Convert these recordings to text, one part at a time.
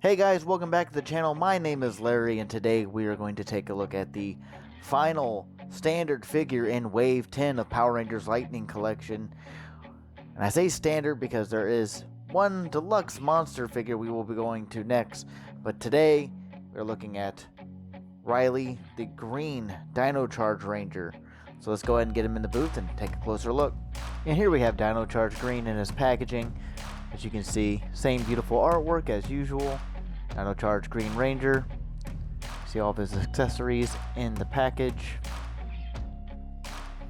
Hey guys, welcome back to the channel. My name is Larry, and today we are going to take a look at the final standard figure in Wave 10 of Power Rangers Lightning Collection. And I say standard because there is one deluxe monster figure we will be going to next. But today, we're looking at Riley, the green Dino Charge Ranger. So let's go ahead and get him in the booth and take a closer look. And here we have Dino Charge Green in his packaging. As you can see, same beautiful artwork as usual. Dino Charge Green Ranger. See all of his accessories in the package.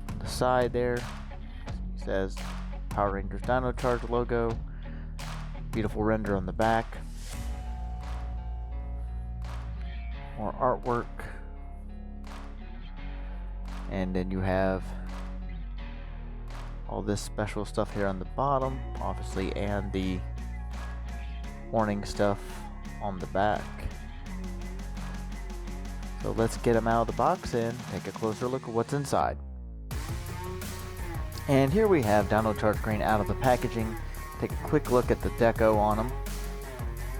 On the side there, he says Power Rangers Dino Charge logo. Beautiful render on the back. More artwork. And then you have all this special stuff here on the bottom, obviously, and the warning stuff on the back. So let's get them out of the box and take a closer look at what's inside. And here we have Dino Charge Green out of the packaging. Take a quick look at the deco on them.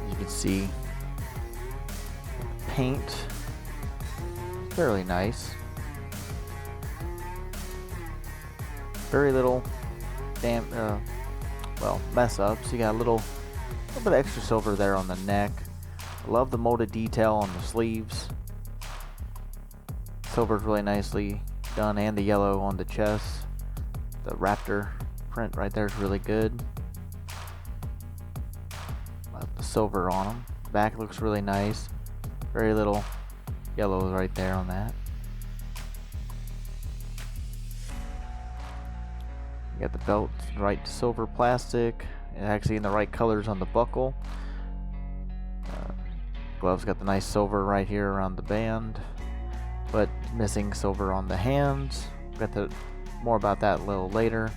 You can see paint, fairly nice. Very little mess ups. You got a little bit of extra silver there on the neck. I love the molded detail on the sleeves. Silver's really nicely done, and the yellow on the chest. The raptor print right there is really good. Love the silver on them. Back looks really nice. Very little yellow right there on that. You got the belt, right silver plastic, and actually in the right colors on the buckle. Gloves got the nice silver right here around the band, but missing silver on the hands. Got the more about that a little later.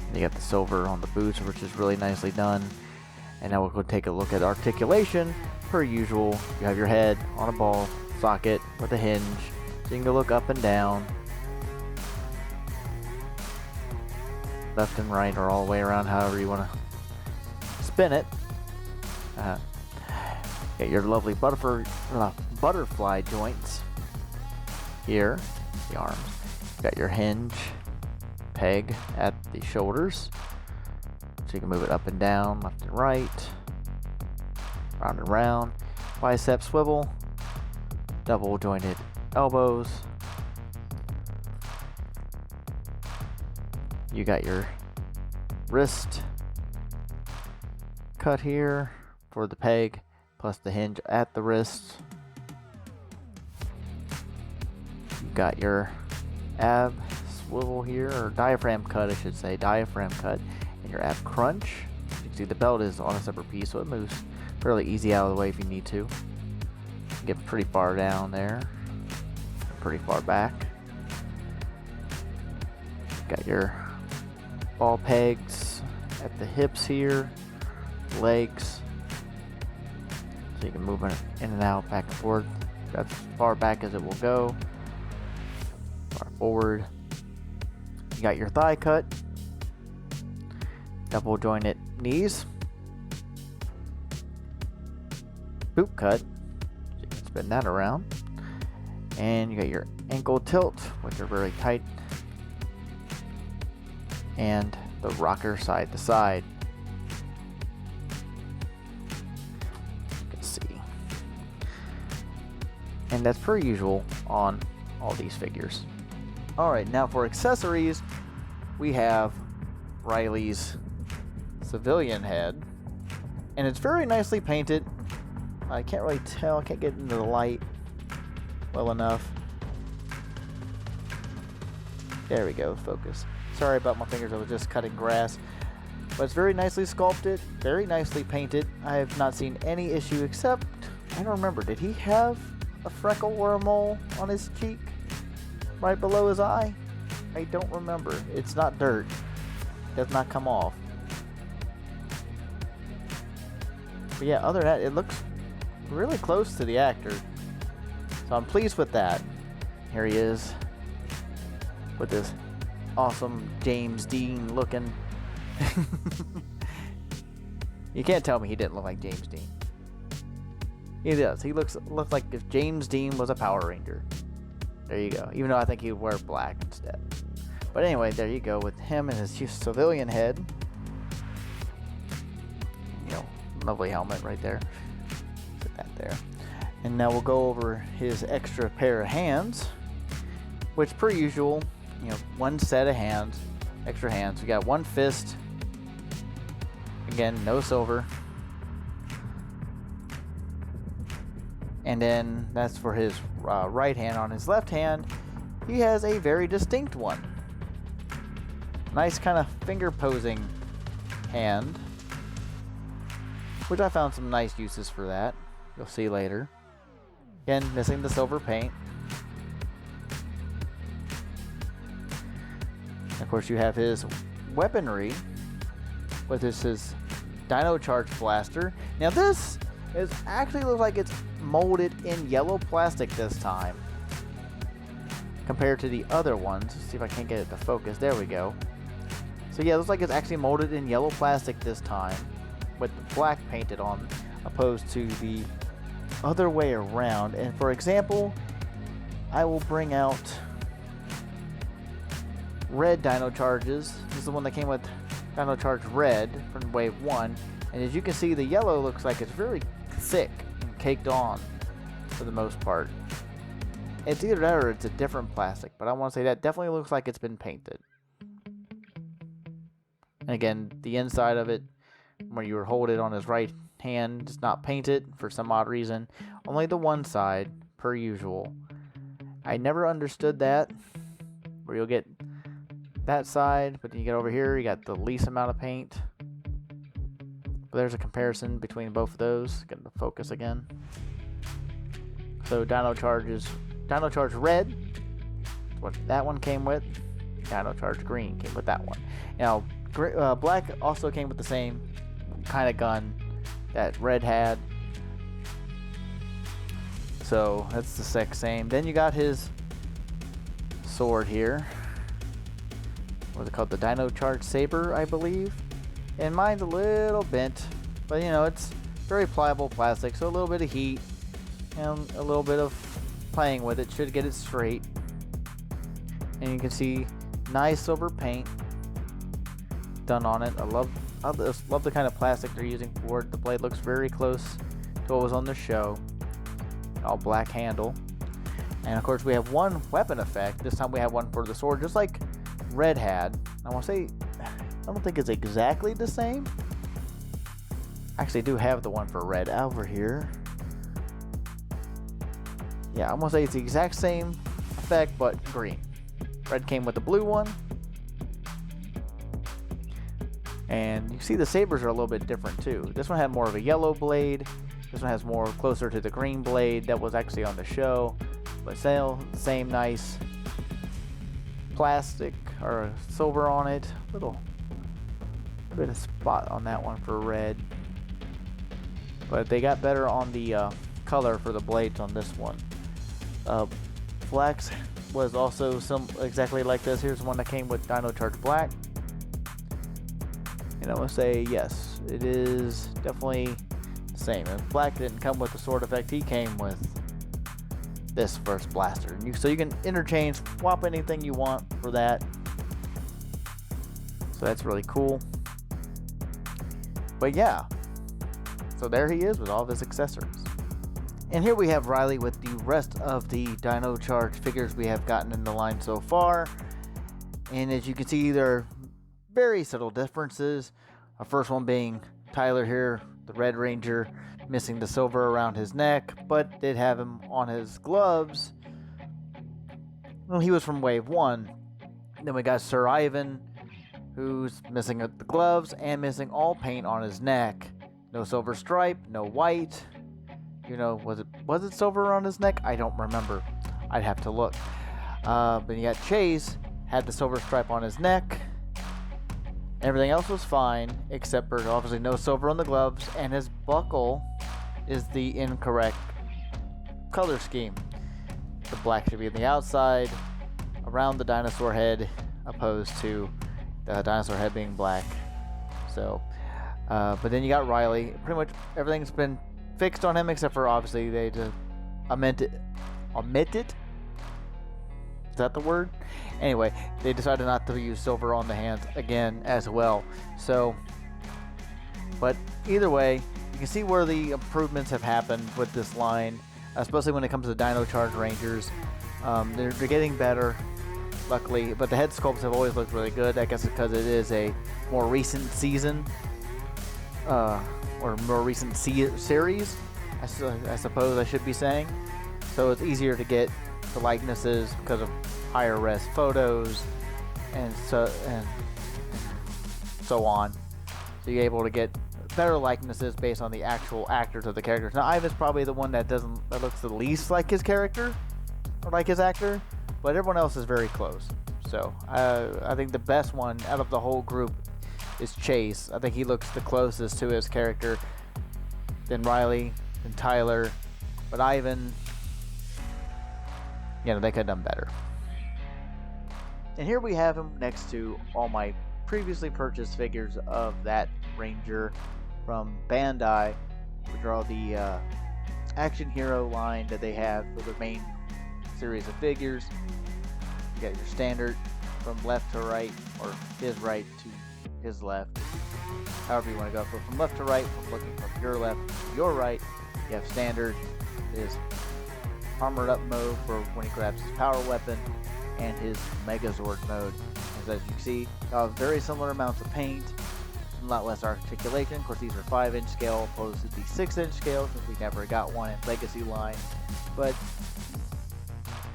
And you got the silver on the boots, which is really nicely done. And now we'll go take a look at articulation. Per usual, you have your head on a ball socket with a hinge, so you can go look up and down, left and right, or all the way around, however you want to spin it. Get your lovely butterfly joints here, the arms. Got your hinge peg at the shoulders, so you can move it up and down, left and right, round and round. Bicep swivel, double jointed elbows. You got your wrist cut here for the peg, plus the hinge at the wrist. You got your ab swivel here, or diaphragm cut, I should say, diaphragm cut, and your ab crunch. You can see the belt is on a separate piece, so it moves fairly easy out of the way if you need to. Get pretty far down there, pretty far back. Got your ball pegs at the hips here, legs, so you can move it in and out, back and forth. That's as far back as it will go, far forward. You got your thigh cut, double jointed knees, boot cut, so you can spin that around, and you got your ankle tilt, which are very tight, and the rocker side to side. You can see. And that's per usual on all these figures. Alright, now for accessories, we have Riley's civilian head. And it's very nicely painted. I can't really tell, I can't get into the light well enough. There we go, focus. Sorry about my fingers, I was just cutting grass. But it's very nicely sculpted, very nicely painted. I have not seen any issue except, I don't remember, did he have a freckle or a mole on his cheek? Right below his eye? I don't remember. It's not dirt. It does not come off. But yeah, other than that, it looks really close to the actor. So I'm pleased with that. Here he is with this awesome James Dean looking You can't tell me he didn't look like James Dean. He does. He looks like if James Dean was a Power Ranger. There you go. Even though I think he'd wear black instead. But anyway, there you go with him and his civilian head. You know, lovely helmet right there. Put that there. And now we'll go over his extra pair of hands, which per usual, you know, one set of hands, extra hands. We got one fist. Again, no silver. And then that's for his right hand. On his left hand, he has a very distinct one. Nice kind of finger posing hand, which I found some nice uses for that. You'll see later. Again, missing the silver paint. Of course, you have his weaponry, with his Dino Charge blaster. Now this is actually looks like it's molded in yellow plastic this time, compared to the other ones. Let's see if I can't get it to focus. There we go. So yeah, it looks like it's actually molded in yellow plastic this time, with the black painted on, opposed to the other way around. And for example, I will bring out red Dino Charges. This is the one that came with Dino Charge Red from Wave 1. And as you can see, the yellow looks like it's very thick and caked on for the most part. It's either that or it's a different plastic, but I want to say that definitely looks like it's been painted. And again, the inside of it, where you hold it on his right hand, is not painted for some odd reason. Only the one side, per usual. I never understood that, where you'll get that side, but then you get over here, you got the least amount of paint. But there's a comparison between both of those. Getting the focus again. So Dino Charge Red, what that one came with. Dino Charge Green came with that one. Now, black also came with the same kind of gun that Red had. So that's the same. Then you got his sword here. What's it called? The Dino Charge Saber, I believe. And mine's a little bent, but you know, it's very pliable plastic, so a little bit of heat and a little bit of playing with it should get it straight. And you can see nice silver paint done on it. I love the kind of plastic they're using for it. The blade looks very close to what was on the show. All black handle. And of course we have one weapon effect. This time we have one for the sword, just like Red had. I want to say, I don't think it's exactly the same. Actually, I do have the one for Red over here. Yeah, I'm gonna say it's the exact same effect, but green. Red came with the blue one. And you see the sabers are a little bit different too. This one had more of a yellow blade. This one has more closer to the green blade that was actually on the show. But still, same nice plastic or silver on it. Little bit of spot on that one for Red. But they got better on the color for the blades on this one. Black's was also exactly like this. Here's one that came with Dino Charge Black. And I'm going to say yes, it is definitely the same. And Black didn't come with the sword effect, he came with this first blaster. And so you can interchange, swap anything you want for that. So that's really cool. But yeah, so there he is with all of his accessories. And here we have Riley with the rest of the Dino Charge figures we have gotten in the line so far. And as you can see, there are very subtle differences. The first one being Tyler here, the Red Ranger, missing the silver around his neck, but did have him on his gloves. Well, he was from Wave 1. Then we got Sir Ivan, who's missing the gloves and missing all paint on his neck. No silver stripe, no white. You know, was it silver on his neck? I don't remember. I'd have to look. But you got Chase, had the silver stripe on his neck. Everything else was fine, except for obviously no silver on the gloves, and his buckle is the incorrect color scheme. The black should be on the outside, around the dinosaur head, opposed to the dinosaur head being black. So, But then you got Riley. Pretty much everything's been fixed on him except for obviously they just omit it. Is that the word? Anyway, they decided not to use silver on the hands again as well. So, but either way, you can see where the improvements have happened with this line, especially when it comes to Dino Charge Rangers. They're getting better, luckily, but the head sculpts have always looked really good. I guess because it is a more recent season, or more recent series, I suppose I should be saying. So it's easier to get the likenesses because of higher res photos and so on. So you're able to get better likenesses based on the actual actors of the characters. Now Ivan's probably the one that looks the least like his character or like his actor, but everyone else is very close. So I think the best one out of the whole group is Chase. I think he looks the closest to his character, then Riley, then Tyler, but Ivan, you know, they could have done better. And here we have him next to all my previously purchased figures of that Ranger from Bandai, which are all the action hero line that they have for the main series of figures. You got your standard from left to right, or his right to his left, however you want to go. So from left to right, from looking from your left to your right, you have standard, his armored up mode for when he grabs his power weapon, and his Megazord mode. As you can see, very similar amounts of paint, a lot less articulation. Of course, these are 5-inch scale opposed to the 6-inch scale, since we never got one in Legacy line. But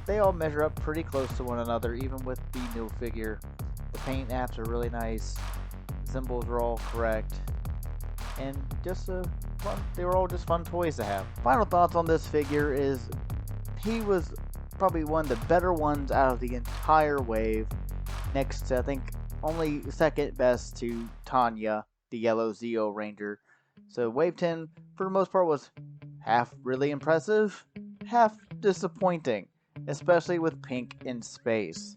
they all measure up pretty close to one another, even with the new figure. The paint apps are really nice, the symbols are all correct, and just fun. They were all just fun toys to have. Final thoughts on this figure is he was probably one of the better ones out of the entire wave. Next to, I think, only second best to Tanya, the yellow Zeo Ranger. So Wave 10, for the most part, was half really impressive, half disappointing, especially with pink in space.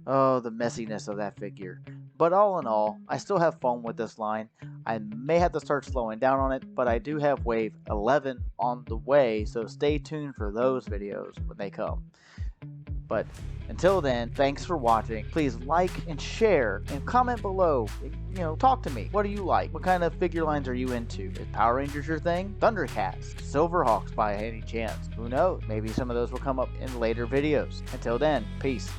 Oh, the messiness of that figure. But all in all, I still have fun with this line. I may have to start slowing down on it, but I do have Wave 11 on the way, so stay tuned for those videos when they come. But until then, thanks for watching. Please like and share and comment below. You know, talk to me. What do you like? What kind of figure lines are you into? Is Power Rangers your thing? Thundercats? Silverhawks by any chance? Who knows? Maybe some of those will come up in later videos. Until then, peace.